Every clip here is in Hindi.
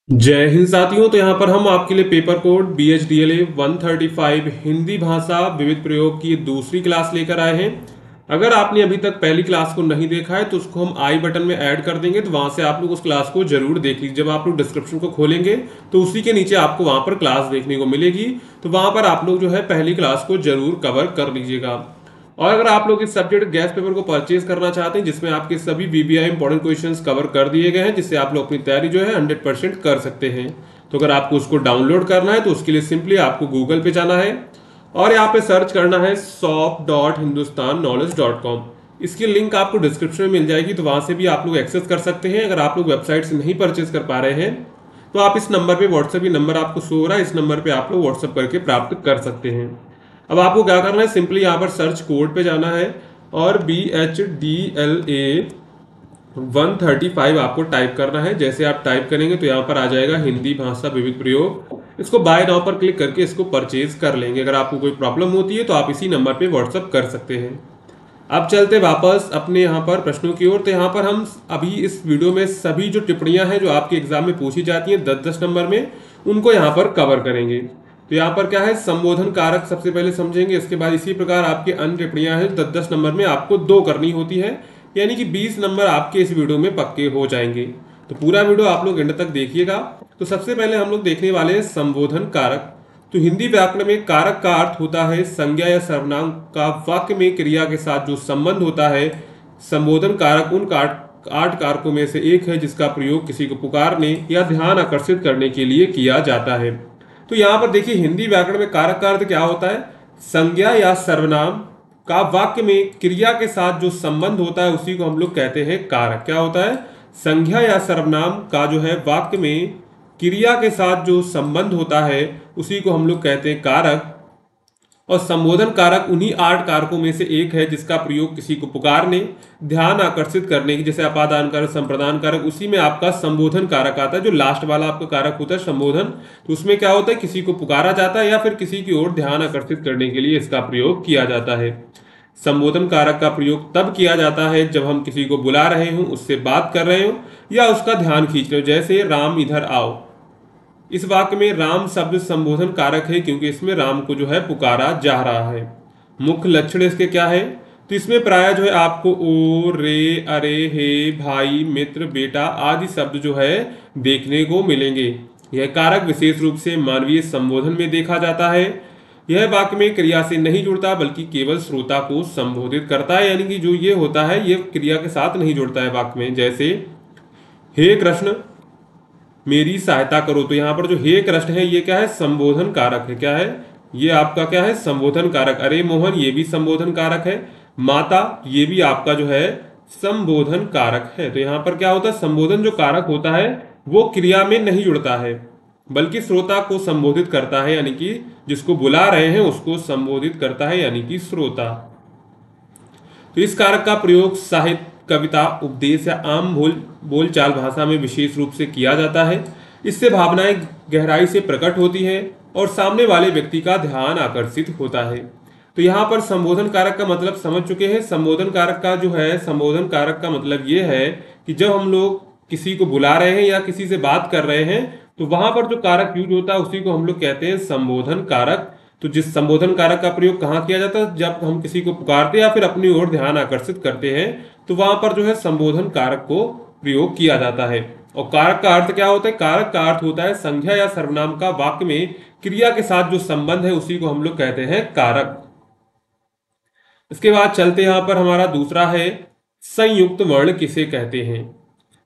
जय हिंद साथियों। तो यहाँ पर हम आपके लिए पेपर कोड BHDLA 135 हिंदी भाषा विविध प्रयोग की दूसरी क्लास लेकर आए हैं। अगर आपने अभी तक पहली क्लास को नहीं देखा है तो उसको हम आई बटन में ऐड कर देंगे, तो वहां से आप लोग उस क्लास को जरूर देख लीजिए। जब आप लोग डिस्क्रिप्शन को खोलेंगे तो उसी के नीचे आपको वहां पर क्लास देखने को मिलेगी, तो वहां पर आप लोग जो है पहली क्लास को जरूर कवर कर लीजिएगा। और अगर आप लोग इस सब्जेक्ट गैस पेपर को परचेज करना चाहते हैं जिसमें आपके सभी BBI इंपॉर्टेंट क्वेश्चंस कवर कर दिए गए हैं, जिससे आप लोग अपनी तैयारी जो है 100% कर सकते हैं, तो अगर आपको उसको डाउनलोड करना है तो उसके लिए सिंपली आपको गूगल पे जाना है और यहाँ पे सर्च करना है shop.hindustannowledge.com। इसकी लिंक आपको डिस्क्रिप्शन में मिल जाएगी, तो वहां से भी आप लोग एक्सेस कर सकते हैं। अगर आप लोग वेबसाइट से नहीं परचेज कर पा रहे हैं तो आप इस नंबर पे व्हाट्सएप, नंबर आपको शो हो रहा है, इस नंबर पे आप लोग व्हाट्सएप करके प्राप्त कर सकते हैं। अब आपको क्या करना है, सिंपली यहाँ पर सर्च कोड पे जाना है और BHDLA 135 आपको टाइप करना है। जैसे आप टाइप करेंगे तो यहाँ पर आ जाएगा हिंदी भाषा विविध प्रयोग। इसको बाय नाउ पर क्लिक करके इसको परचेज कर लेंगे। अगर आपको कोई प्रॉब्लम होती है तो आप इसी नंबर पे व्हाट्सअप कर सकते हैं। अब चलते वापस अपने यहाँ पर प्रश्नों की ओर। तो यहाँ पर हम अभी इस वीडियो में सभी जो टिप्पणियां हैं जो आपके एग्जाम में पूछी जाती हैं 10-10 नंबर में, उनको यहाँ पर कवर करेंगे। तो यहाँ पर क्या है, संबोधन कारक सबसे पहले समझेंगे। इसके बाद इसी प्रकार आपके अन्य टिप्पणियां हैं 10-10 नंबर में आपको 2 करनी होती है, यानी कि 20 नंबर आपके इस वीडियो में पक्के हो जाएंगे। तो पूरा वीडियो आप लोग एंड तक देखिएगा। तो सबसे पहले हम लोग देखने वाले हैं संबोधन कारक। तो हिंदी व्याकरण में कारक का अर्थ होता है संज्ञा या सर्वनाम का वाक्य में क्रिया के साथ जो संबंध होता है। संबोधन कारक उन 8 कारकों में से एक है जिसका प्रयोग किसी को पुकारने या ध्यान आकर्षित करने के लिए किया जाता है। तो यहाँ पर देखिए, हिंदी व्याकरण में कारक का अर्थ क्या होता है, संज्ञा या सर्वनाम का वाक्य में क्रिया के साथ जो संबंध होता है उसी को हम लोग कहते हैं कारक। क्या होता है, संज्ञा या सर्वनाम का जो है वाक्य में क्रिया के साथ जो संबंध होता है उसी को हम लोग कहते हैं कारक। और संबोधन कारक उन्हीं 8 कारकों में से एक है जिसका प्रयोग किसी को पुकारने, ध्यान आकर्षित करने की, जैसे अपादान कारक, संप्रदान कारक, उसी में आपका संबोधन कारक आता है। जो लास्ट वाला आपका कारक होता है संबोधन, तो उसमें क्या होता है, किसी को पुकारा जाता है या फिर किसी की ओर ध्यान आकर्षित करने के लिए इसका प्रयोग किया जाता है। संबोधन कारक का प्रयोग तब किया जाता है जब हम किसी को बुला रहे हों, उससे बात कर रहे हों या उसका ध्यान खींच रहे हो। जैसे राम इधर आओ, इस वाक्य में राम शब्द संबोधन कारक है क्योंकि इसमें राम को जो है पुकारा जा रहा है। मुख्य लक्षण इसके क्या है, तो इसमें प्राय जो है आपको ओ, रे, अरे, हे, भाई, मित्र, बेटा आदि शब्द जो है देखने को मिलेंगे। यह कारक विशेष रूप से मानवीय संबोधन में देखा जाता है। यह वाक्य में क्रिया से नहीं जुड़ता बल्कि केवल श्रोता को संबोधित करता है, यानी कि जो ये होता है ये क्रिया के साथ नहीं जुड़ता है वाक्य में। जैसे हे कृष्ण मेरी सहायता करो, तो यहाँ पर जो हे कृष्ण है ये क्या है, संबोधन कारक है। क्या है, ये आपका क्या है, संबोधन कारक। अरे मोहन, ये भी संबोधन कारक है। माता, ये भी आपका जो है संबोधन कारक है। तो यहाँ पर क्या होता है, संबोधन जो कारक होता है वो क्रिया में नहीं जुड़ता है बल्कि श्रोता को संबोधित करता है, यानी कि जिसको बुला रहे हैं उसको संबोधित करता है, यानी कि श्रोता। तो इस कारक का प्रयोग साहित्य, कविता, उपदेश या आम बोलचाल भाषा में विशेष रूप से किया जाता है। इससे भावनाएं गहराई से प्रकट होती है और सामने वाले व्यक्ति का ध्यान आकर्षित होता है। तो यहाँ पर संबोधन कारक का मतलब समझ चुके हैं। संबोधन कारक का जो है, संबोधन कारक का मतलब ये है कि जब हम लोग किसी को बुला रहे हैं या किसी से बात कर रहे हैं तो वहां पर जो कारक यूज होता है उसी को हम लोग कहते हैं संबोधन कारक। तो जिस संबोधन कारक का प्रयोग कहाँ किया जाता है, जब हम किसी को पुकारते या फिर अपनी ओर ध्यान आकर्षित करते हैं तो वहां पर जो है संबोधन कारक को प्रयोग किया जाता है। और कारक का अर्थ क्या होता है, कारक का अर्थ होता है संज्ञा या सर्वनाम का वाक्य में क्रिया के साथ जो संबंध है उसी को हम लोग कहते हैं कारक। इसके बाद चलते यहाँ पर हमारा दूसरा है संयुक्त वर्ण किसे कहते हैं।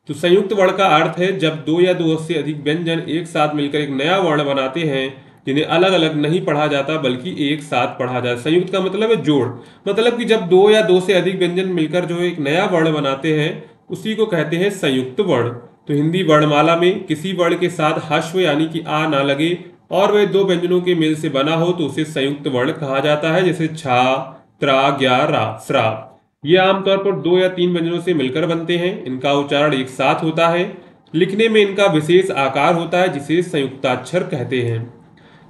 तो संयुक्त वर्ण का अर्थ है जब 2 या 2 से अधिक व्यंजन एक साथ मिलकर एक नया वर्ण बनाते हैं जिन्हें अलग अलग नहीं पढ़ा जाता बल्कि एक साथ पढ़ा जाता है। संयुक्त का मतलब है जोड़, मतलब कि जब 2 या 2 से अधिक व्यंजन मिलकर जो एक नया वर्ण बनाते हैं उसी को कहते हैं संयुक्त वर्ण। तो हिंदी वर्णमाला में किसी वर्ण के साथ ह्रस्व यानी कि आ ना लगे और वह 2 व्यंजनों के मेल से बना हो तो उसे संयुक्त वर्ण कहा जाता है। जैसे छा, त्रा, ग्या, रा, स्रा, ये आमतौर पर 2 या 3 व्यंजनों से मिलकर बनते हैं। इनका उच्चारण एक साथ होता है। लिखने में इनका विशेष आकार होता है जिसे संयुक्ताक्षर कहते हैं।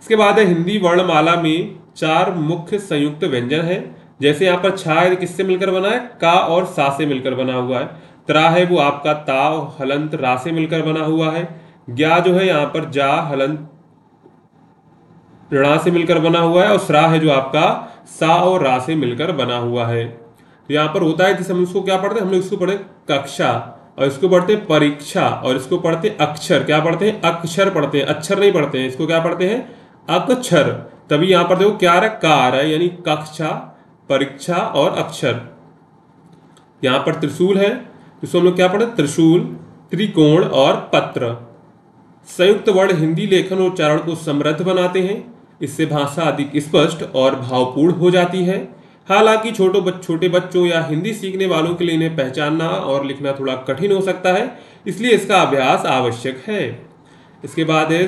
इसके बाद है हिंदी वर्णमाला में 4 मुख्य संयुक्त व्यंजन है। जैसे यहाँ पर छा किससे मिलकर बना है, का और सा से मिलकर बना हुआ है। त्रा है वो आपका ता और हलंत रा से मिलकर बना हुआ है। ज्ञा जो है यहाँ पर जा हलंत ऋणा से मिलकर बना हुआ है, और श्रा है जो आपका सा और रा से मिलकर बना हुआ है। तो यहाँ पर होता है, जैसे हम इसको क्या पढ़ते हैं, हम लोग इसको पढ़े कक्षा, और इसको पढ़ते हैं परीक्षा, और इसको पढ़ते हैं अक्षर। क्या पढ़ते हैं? अक्षर पढ़ते हैं, अक्षर नहीं पढ़ते हैं। इसको क्या पढ़ते हैं? अक्षर। तभी यहाँ पर देखो क्या आ रहा है, का आ रहा है, यानी कक्षा, परीक्षा और अक्षर। यहाँ पर त्रिशूल है, तो इसको हम लोग क्या पढ़े? त्रिशूल, त्रिकोण और पत्र। संयुक्त वर्ण हिंदी लेखन और उच्चारण को समृद्ध बनाते हैं। इससे भाषा अधिक स्पष्ट और भावपूर्ण हो जाती है। हालांकि छोटे बच्चों या हिंदी सीखने वालों के लिए इन्हें पहचानना और लिखना थोड़ा कठिन हो सकता है, इसलिए इसका अभ्यास आवश्यक है। इसके बाद है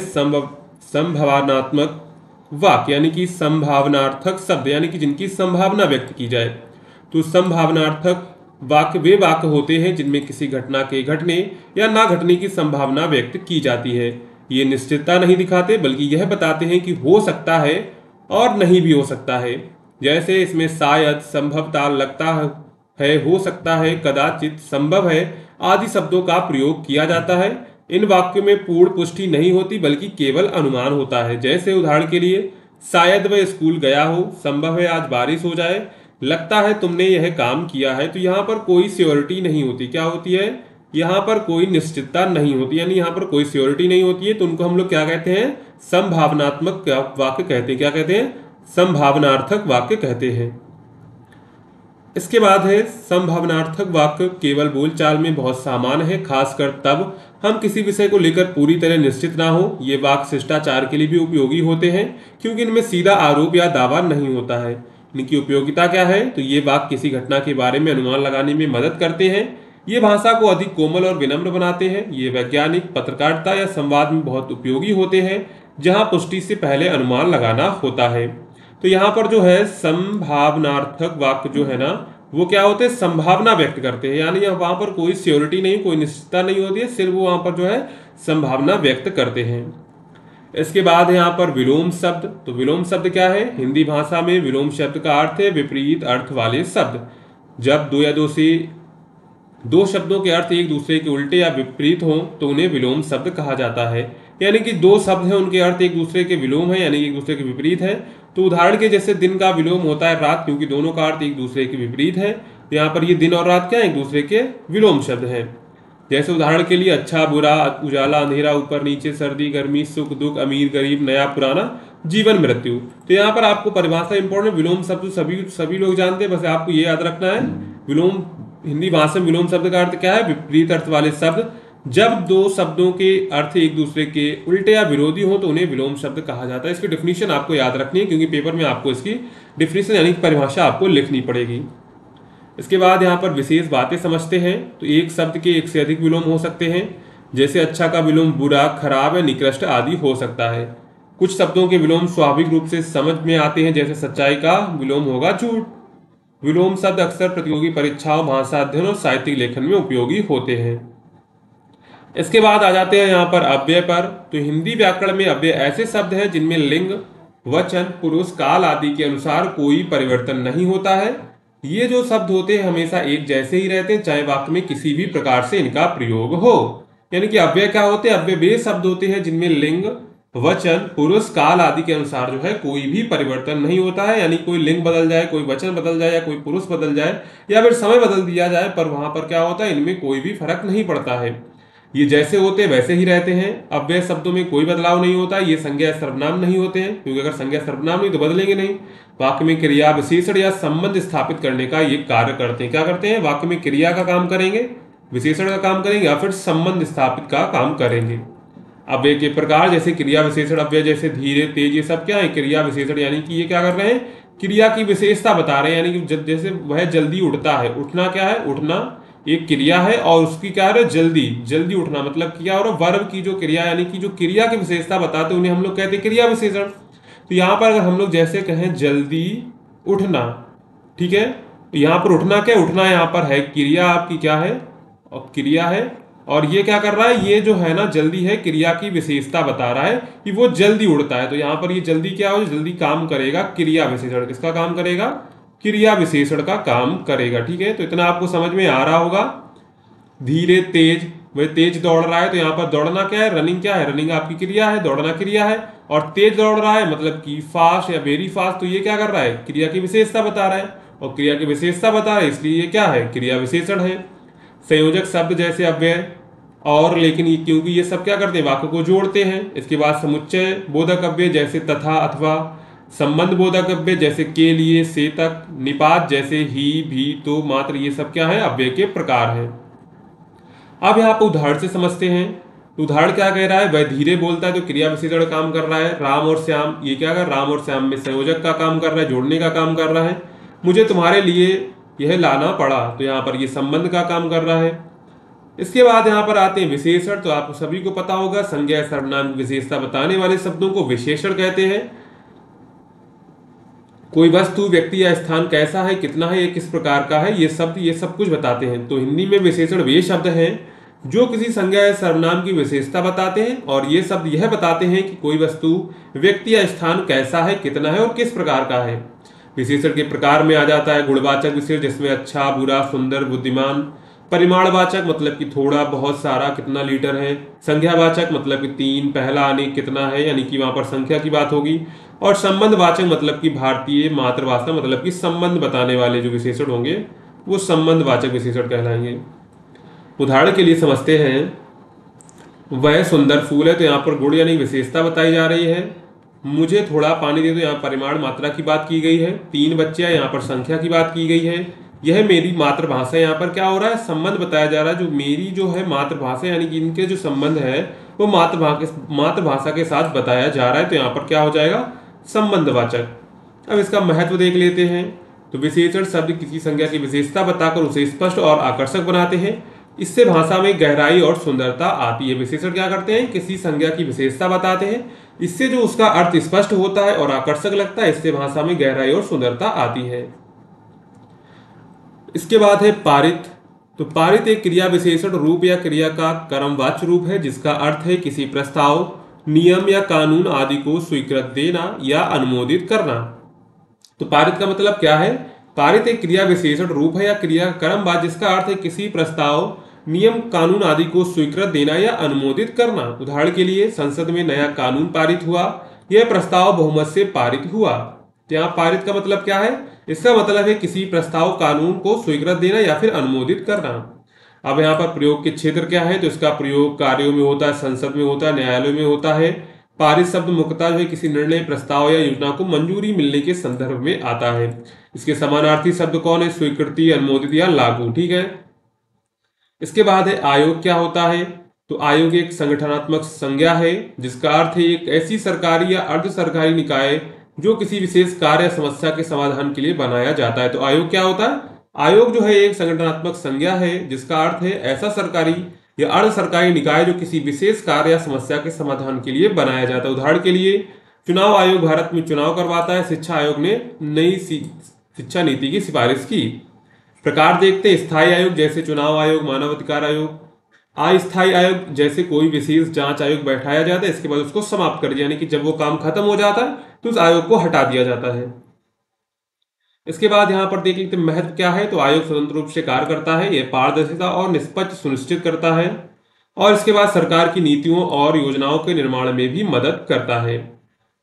संभावनात्मक वाक्य, यानी कि संभावनार्थक शब्द, यानी कि जिनकी संभावना व्यक्त की जाए। तो संभावनार्थक वाक्य वे वाक्य होते हैं जिनमें किसी घटना के घटने या ना घटने की संभावना व्यक्त की जाती है। ये निश्चितता नहीं दिखाते, बल्कि यह बताते हैं कि हो सकता है और नहीं भी हो सकता है। जैसे इसमें शायद, संभवतः, लगता है, हो सकता है, कदाचित, संभव है आदि शब्दों का प्रयोग किया जाता है। इन वाक्यों में पूर्ण पुष्टि नहीं होती, बल्कि केवल अनुमान होता है। जैसे उदाहरण के लिए, शायद वह स्कूल गया हो, संभव है आज बारिश हो जाए, लगता है तुमने यह काम किया है। तो यहाँ पर कोई श्योरिटी नहीं होती। क्या होती है? यहाँ पर कोई निश्चितता नहीं होती, यानी यहाँ पर कोई श्योरिटी नहीं होती है। तो उनको हम लोग क्या कहते हैं? संभावनात्मक वाक्य कहते हैं। क्या कहते हैं? संभावनार्थक वाक्य कहते हैं। इसके बाद है संभावनार्थक वाक्य केवल बोलचाल में बहुत सामान्य है, खासकर तब हम किसी विषय को लेकर पूरी तरह निश्चित ना हो। ये वाक्य शिष्टाचार के लिए भी उपयोगी होते हैं, क्योंकि इनमें सीधा आरोप या दावा नहीं होता है। इनकी उपयोगिता क्या है? तो ये वाक्य किसी घटना के बारे में अनुमान लगाने में मदद करते हैं। ये भाषा को अधिक कोमल और विनम्र बनाते हैं। ये वैज्ञानिक, पत्रकारिता या संवाद में बहुत उपयोगी होते हैं, जहां पुष्टि से पहले अनुमान लगाना होता है। तो यहाँ पर जो है संभावनार्थक वाक्य जो है ना, वो क्या होते हैं? संभावना व्यक्त करते हैं, यानी वहां पर कोई श्योरिटी नहीं, कोई निश्चितता नहीं होती है, सिर्फ वो वहां पर जो है संभावना व्यक्त करते हैं। इसके बाद यहाँ पर विलोम शब्द। तो विलोम शब्द क्या है? हिंदी भाषा में विलोम शब्द का अर्थ है विपरीत अर्थ वाले शब्द। जब दो या दो शब्दों के अर्थ एक दूसरे के उल्टे या विपरीत हों तो उन्हें विलोम शब्द कहा जाता है। यानी कि दो शब्द हैं, उनके अर्थ एक दूसरे के विलोम है, यानी एक दूसरे के विपरीत है। तो उदाहरण के जैसे दिन का विलोम होता है रात, क्योंकि दोनों का अर्थ एक दूसरे के विपरीत है। यहाँ पर ये दिन और रात क्या है? एक दूसरे के विलोम शब्द हैं। जैसे उदाहरण के लिए अच्छा बुरा, उजाला अंधेरा, ऊपर नीचे, सर्दी गर्मी, सुख दुख, अमीर गरीब, नया पुराना, जीवन मृत्यु। तो यहाँ पर आपको परिभाषा इंपॉर्टेंट, विलोम शब्द सभी लोग जानते हैं, बस आपको ये याद रखना है। विलोम, हिंदी भाषा में विलोम शब्द का अर्थ क्या है? विपरीत अर्थ वाले शब्द। जब दो शब्दों के अर्थ एक दूसरे के उल्टे या विरोधी हो तो उन्हें विलोम शब्द कहा जाता है। इसकी डेफिनेशन आपको याद रखनी है, क्योंकि पेपर में आपको इसकी डेफिनेशन यानी कि परिभाषा आपको लिखनी पड़ेगी। इसके बाद यहाँ पर विशेष बातें समझते हैं। तो एक शब्द के एक से अधिक विलोम हो सकते हैं। जैसे अच्छा का विलोम बुरा, खराब या निकृष्ट आदि हो सकता है। कुछ शब्दों के विलोम स्वाभाविक रूप से समझ में आते हैं, जैसे सच्चाई का विलोम होगा झूठ। विलोम शब्द अक्सर प्रतियोगी परीक्षाओं, भाषा अध्ययन और साहित्यिक लेखन में उपयोगी होते हैं। इसके बाद आ जाते हैं यहाँ पर अव्यय पर। तो हिंदी व्याकरण में अव्यय ऐसे शब्द हैं जिनमें लिंग, वचन, पुरुष, काल आदि के अनुसार कोई परिवर्तन नहीं होता है। ये जो शब्द होते हैं हमेशा एक जैसे ही रहते हैं, चाहे वाक्य में किसी भी प्रकार से इनका प्रयोग हो। यानी कि अव्यय क्या होते हैं? अव्यय वे शब्द होते हैं जिनमें लिंग, वचन, पुरुष, काल आदि के अनुसार जो है कोई भी परिवर्तन नहीं होता है। यानी कोई लिंग बदल जाए, कोई वचन बदल जाए, या कोई पुरुष बदल जाए, या फिर समय बदल दिया जाए, पर वहां पर क्या होता है? इनमें कोई भी फर्क नहीं पड़ता है। ये जैसे होते वैसे ही रहते हैं। अव्यय शब्दों में कोई बदलाव नहीं होता। ये संज्ञा सर्वनाम नहीं होते हैं, क्योंकि अगर संज्ञा सर्वनाम नहीं तो बदलेंगे नहीं। वाक्य में क्रिया, विशेषण या संबंध स्थापित करने का ये कार्य करते हैं। क्या करते हैं? वाक्य में क्रिया का काम करेंगे, विशेषण का काम करेंगे, या फिर संबंध स्थापित का काम करेंगे। अव्यय के प्रकार जैसे क्रिया विशेषण अव्यय, जैसे धीरे, तेज, ये सब क्या है? क्रिया विशेषण। यानी कि ये क्या कर रहे हैं? क्रिया की विशेषता बता रहे हैं। यानी कि जैसे वह जल्दी उठता है, उठना क्या है? उठना एक क्रिया है, और उसकी क्या है? जल्दी उठना, मतलब क्या हो रहा है? वर्ब की जो क्रिया, यानी कि जो क्रिया की विशेषता बताते हैं उन्हें हम लोग कहते हैं क्रिया विशेषण। तो यहाँ पर अगर हम लोग जैसे कहें जल्दी उठना, ठीक है, तो यहाँ पर उठना क्या? उठना यहाँ पर है क्रिया, आपकी क्या है? और क्रिया है, और ये क्या कर रहा है? ये जो है ना जल्दी है, क्रिया की विशेषता बता रहा है कि वो जल्दी उड़ता है। तो यहाँ पर ये जल्दी क्या हो? जल्दी काम करेगा, क्रिया विशेषण। किसका काम करेगा? क्रिया विशेषण का काम करेगा। ठीक है, तो इतना आपको समझ में आ रहा होगा। धीरे, तेज, वह तेज दौड़ रहा है, तो यहाँ पर दौड़ना क्या है, रनिंग क्या है, रनिंग आपकी क्रिया है, दौड़ना क्रिया है, और तेज दौड़ रहा है मतलब कि फास्ट या वेरी फास्ट, तो ये क्या कर रहा है, क्रिया की विशेषता बता रहा है, और क्रिया की विशेषता बता रहा है इसलिए ये क्या है, क्रिया विशेषण है। संयोजक शब्द जैसे अव्यय और लेकिन, क्योंकि ये सब क्या करते हैं, वाक्य को जोड़ते हैं। इसके बाद समुच्चय बोधक अव्यय जैसे तथा अथवा, संबंध बोधक अव्यय जैसे के लिए से तक, निपात जैसे ही भी तो मात्र, ये सब क्या है, अव्यय के प्रकार हैं। अब यहाँ पर उदाहरण से समझते हैं। उदाहरण क्या कह रहा है, वह धीरे बोलता है तो क्रिया विशेषण काम कर रहा है। राम और श्याम, ये क्या कर, राम और श्याम में संयोजक का काम कर रहा है, जोड़ने का काम कर रहा है। मुझे तुम्हारे लिए यह लाना पड़ा, तो यहाँ पर ये संबंध का काम कर रहा है। इसके बाद यहाँ पर आते हैं विशेषण। तो आपको सभी को पता होगा, संज्ञा सर्वनाम की विशेषता बताने वाले शब्दों को विशेषण कहते हैं। कोई वस्तु, व्यक्ति या स्थान कैसा है, कितना है, ये किस प्रकार का है, ये सब कुछ बताते हैं। तो हिंदी में विशेषण वे शब्द हैं जो किसी संज्ञा या सर्वनाम की विशेषता बताते हैं, और ये शब्द यह बताते हैं कि कोई वस्तु, व्यक्ति या स्थान कैसा है, कितना है और किस प्रकार का है। विशेषण के प्रकार में आ जाता है गुणवाचक विशेषण, जिसमें अच्छा, बुरा, सुंदर, बुद्धिमान। परिमाणवाचक मतलब कि थोड़ा, बहुत सारा, कितना लीटर है। संख्यावाचक मतलब कि 3, पहला आने कितना है, यानी कि वहां पर संख्या की बात होगी। और संबंधवाचक मतलब कि भारतीय, मातृभाषा मतलब कि संबंध बताने वाले जो विशेषण होंगे वो संबंधवाचक विशेषण कहलाएंगे। उदाहरण के लिए समझते हैं, वह सुंदर फूल है, तो यहाँ पर गुण यानी विशेषता बताई जा रही है। मुझे थोड़ा पानी दे, तो यहाँ परिमाण, मात्रा की बात की गई है। 3 बच्चे हैं, यहाँ पर संख्या की बात की गई है। यह मेरी मातृभाषा, यहाँ पर क्या हो रहा है, संबंध बताया जा रहा है। जो मेरी जो है मातृभाषा, यानी कि इनके जो संबंध है वो मातृभाषा के साथ बताया जा रहा है, तो यहाँ पर क्या हो जाएगा, संबंधवाचक। अब इसका महत्व देख लेते हैं। तो विशेषण शब्द किसी संज्ञा की विशेषता बताकर उसे स्पष्ट और आकर्षक बनाते हैं। इससे भाषा में गहराई और सुंदरता आती है। विशेषण क्या करते हैं, किसी संज्ञा की विशेषता बताते हैं, इससे जो उसका अर्थ स्पष्ट होता है और आकर्षक लगता है, इससे भाषा में गहराई और सुंदरता आती है। इसके बाद है पारित। तो पारित एक क्रिया विशेषण रूप या क्रिया का कर्मवाच्य रूप है, जिसका अर्थ है किसी प्रस्ताव, नियम या कानून आदि को स्वीकृत देना या अनुमोदित करना। तो पारित का मतलब क्या है, पारित एक क्रिया विशेषण रूप है या क्रिया कर्मवाच्य जिसका अर्थ है किसी प्रस्ताव, नियम, कानून आदि को स्वीकृत देना या अनुमोदित करना। उदाहरण के लिए, संसद में नया कानून पारित हुआ, यह प्रस्ताव बहुमत से पारित हुआ। यहाँ पारित का मतलब क्या है, इसका मतलब है किसी प्रस्ताव, कानून को स्वीकृत देना या फिर अनुमोदित करना। अब यहाँ पर प्रयोग के क्षेत्र क्या है, तो इसका प्रयोग कार्यों में होता है, संसद में होता है, न्यायालयों में होता है। पारित शब्द मुख्यतः जो है किसी निर्णय, प्रस्ताव या योजना को मंजूरी मिलने के संदर्भ में आता है। इसके समानार्थी शब्द कौन है, स्वीकृति, अनुमोदित या लागू। ठीक है। इसके बाद है आयोग। क्या होता है, तो आयोग एक संगठनात्मक संज्ञा है, जिसका अर्थ है एक ऐसी सरकारी या अर्ध सरकारी निकाय जो किसी विशेष कार्य या समस्या के समाधान के लिए बनाया जाता है। तो आयोग क्या होता है, आयोग जो है एक संगठनात्मक संज्ञा है, जिसका अर्थ है ऐसा सरकारी या अर्ध सरकारी निकाय जो किसी विशेष कार्य या समस्या के समाधान के लिए बनाया जाता है। उदाहरण के लिए, चुनाव आयोग भारत में चुनाव करवाता है। शिक्षा आयोग ने नई शिक्षा नीति की सिफारिश की। प्रकार देखते हैं, स्थायी आयोग जैसे चुनाव आयोग, मानव अधिकार आयोग। अस्थायी आयोग जैसे कोई विशेष जांच आयोग बैठाया जाता है, इसके बाद उसको समाप्त कर दिया, यानी कि जब वो काम खत्म हो जाता है तो उस आयोग को हटा दिया जाता है। इसके बाद यहाँ पर देख लेते हैं महत्व क्या है। तो आयोग स्वतंत्र रूप से कार्य करता है, यह पारदर्शिता और निष्पक्ष सुनिश्चित करता है, और इसके बाद सरकार की नीतियों और योजनाओं के निर्माण में भी मदद करता है।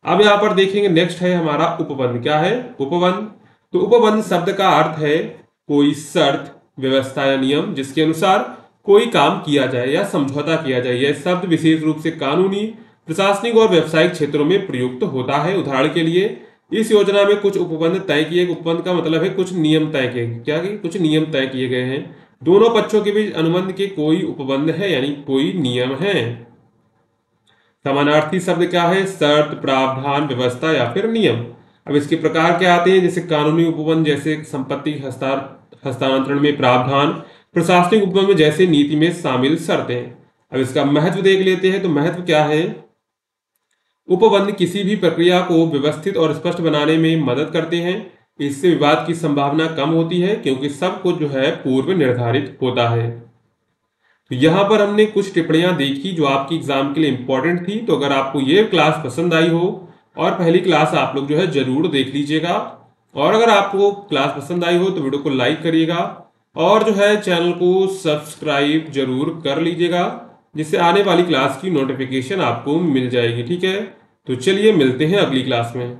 अब यहाँ पर देखेंगे, नेक्स्ट है हमारा उपबंध। क्या है, उपबंध। तो उपबंध शब्द का अर्थ है कोई शर्त, व्यवस्था या नियम जिसके अनुसार कोई काम किया जाए या समझौता किया जाए। यह शब्द विशेष रूप से कानूनी, प्रशासनिक और व्यावसायिक क्षेत्रों में प्रयुक्त होता है। उदाहरण के लिए, इस योजना में कुछ उपबंध तय किए। उपबंध का मतलब है कुछ नियम तय किए, क्या कि कुछ नियम तय किए गए हैं। दोनों पक्षों के बीच अनुबंध के कोई उपबंध है, यानी कोई नियम है। समानार्थी शब्द क्या है, शर्त, प्रावधान, व्यवस्था या फिर नियम। अब इसके प्रकार क्या आते हैं, जैसे कानूनी उपबंध जैसे संपत्ति हस्तांतरण में प्रावधान, प्रशासनिक उपबंध में जैसे नीति में शामिल शर्तें। अब इसका महत्व देख लेते हैं। तो महत्व क्या है, उपबंध किसी भी प्रक्रिया को व्यवस्थित और स्पष्ट बनाने में मदद करते हैं। इससे विवाद की संभावना कम होती है, क्योंकि सब कुछ जो है पूर्व निर्धारित होता है। तो यहाँ पर हमने कुछ टिप्पणियां देखी जो आपकी एग्जाम के लिए इंपॉर्टेंट थी। तो अगर आपको ये क्लास पसंद आई हो, और पहली क्लास आप लोग जो है जरूर देख लीजिएगा, और अगर आपको क्लास पसंद आई हो तो वीडियो को लाइक करिएगा, और जो है चैनल को सब्सक्राइब जरूर कर लीजिएगा, जिससे आने वाली क्लास की नोटिफिकेशन आपको मिल जाएगी। ठीक है, तो चलिए मिलते हैं अगली क्लास में।